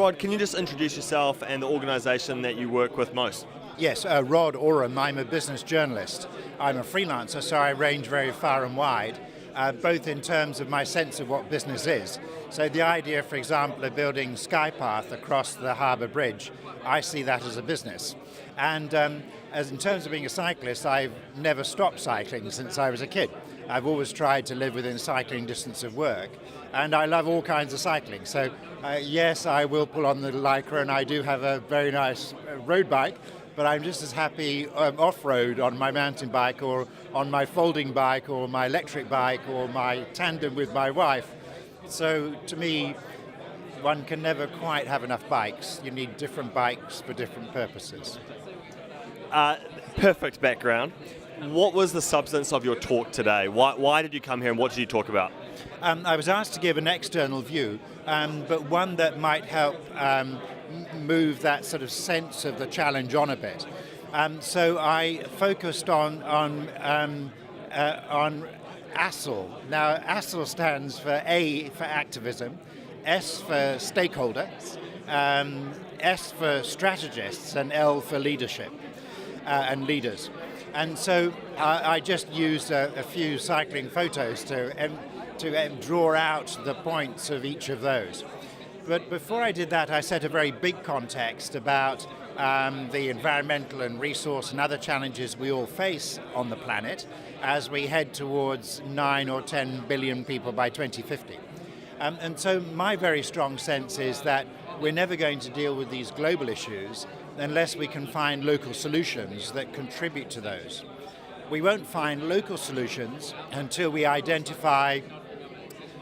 Rod, can you just introduce yourself and the organisation that you work with most? Yes, Rod Oram. I'm a business journalist. I'm a freelancer, so I range very far and wide, both in terms of my sense of what business is. So the idea, for example, of building Skypath across the harbour bridge, I see that as a business. And as in terms of being a cyclist, I've never stopped cycling since I was a kid. I've always tried to live within cycling distance of work, and I love all kinds of cycling. So yes, I will pull on the Lycra, and I do have a very nice road bike, but I'm just as happy off-road on my mountain bike or on my folding bike or my electric bike or my tandem with my wife. So to me, one can never quite have enough bikes. You need different bikes for different purposes. Perfect background. What was the substance of your talk today? Why did you come here and what did you talk about? I was asked to give an external view, but one that might help move that sort of sense of the challenge on a bit. So I focused on ASL. Now, ASL stands for A for activism, S for stakeholder, S for strategists, and L for leadership and leaders. And so I just used a few cycling photos to draw out the points of each of those. But before I did that, I set a very big context about the environmental and resource and other challenges we all face on the planet as we head towards 9 or 10 billion people by 2050. And so my very strong sense is that we're never going to deal with these global issues unless we can find local solutions that contribute to those. We won't find local solutions until we identify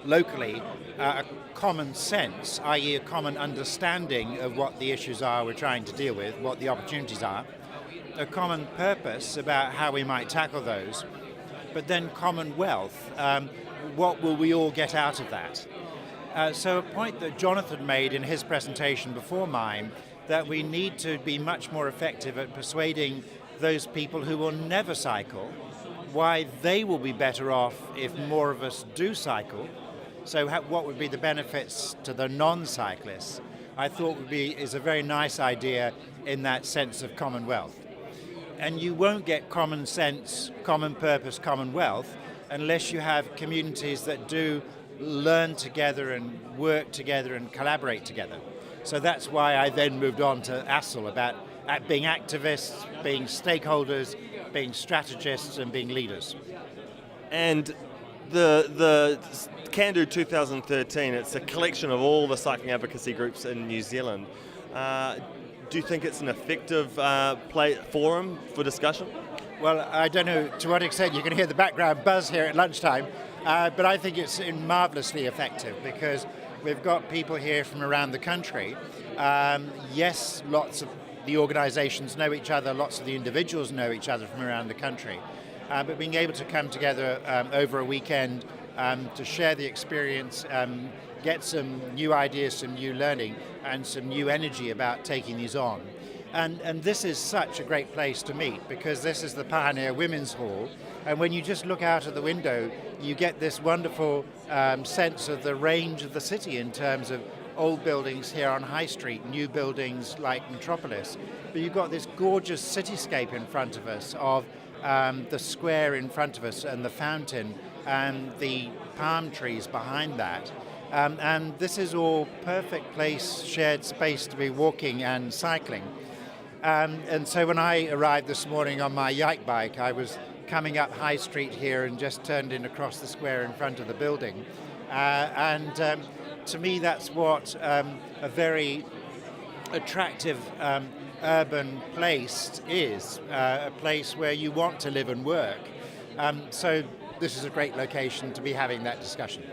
locally a common sense, i.e. a common understanding of what the issues are we're trying to deal with, what the opportunities are, a common purpose about how we might tackle those, but then common wealth. What will we all get out of that? So a point that Jonathan made in his presentation before mine, that we need to be much more effective at persuading those people who will never cycle why they will be better off if more of us do cycle. So what would be the benefits to the non-cyclists, I thought is a very nice idea in that sense of commonwealth. And you won't get common sense, common purpose, commonwealth unless you have communities that do learn together and work together and collaborate together. So that's why I then moved on to ASL, about being activists, being stakeholders, being strategists and being leaders. And the Can-Do 2013, it's a collection of all the cycling advocacy groups in New Zealand. Do you think it's an effective forum for discussion? Well, I don't know to what extent you can hear the background buzz here at lunchtime, but I think it's marvelously effective because we've got people here from around the country. Yes, lots of the organisations know each other, lots of the individuals know each other from around the country, but being able to come together over a weekend to share the experience, get some new ideas, some new learning, and some new energy about taking these on. And this is such a great place to meet because this is the Pioneer Women's Hall, and when you just look out of the window, you get this wonderful sense of the range of the city in terms of old buildings here on High Street, new buildings like Metropolis. But you've got this gorgeous cityscape in front of us of the square in front of us and the fountain and the palm trees behind that. And this is all perfect place, shared space to be walking and cycling. And so when I arrived this morning on my yike bike, I was coming up High Street here and just turned in across the square in front of the building. To me, that's what a very attractive urban place is, a place where you want to live and work. So this is a great location to be having that discussion.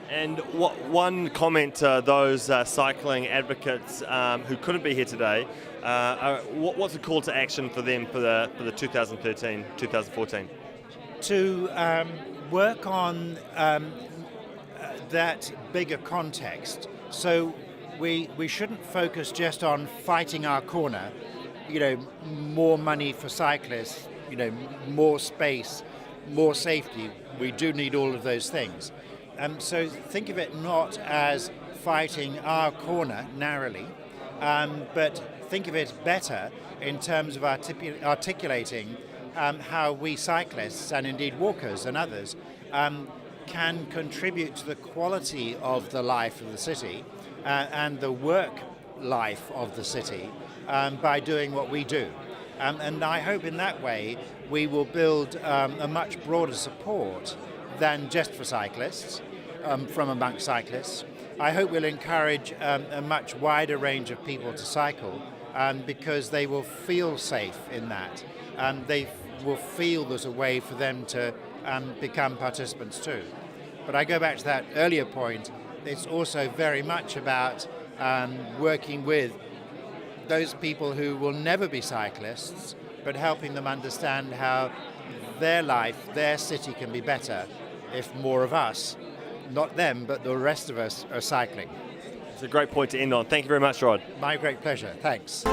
And one comment to those cycling advocates who couldn't be here today, what's the call to action for them for the 2013-2014? To work on that bigger context. So we shouldn't focus just on fighting our corner, more money for cyclists, more space, more safety. We do need all of those things. So think of it not as fighting our corner narrowly, but think of it better in terms of articulating how we cyclists and indeed walkers and others can contribute to the quality of the life of the city and the work life of the city by doing what we do. And I hope in that way we will build a much broader support than just for cyclists, from amongst cyclists. I hope we'll encourage a much wider range of people to cycle because they will feel safe in that. They will feel there's a way for them to become participants too. But I go back to that earlier point, it's also very much about working with those people who will never be cyclists, but helping them understand how their life, their city can be better if more of us, not them, but the rest of us are cycling. It's a great point to end on. Thank you very much, Rod. My great pleasure. Thanks.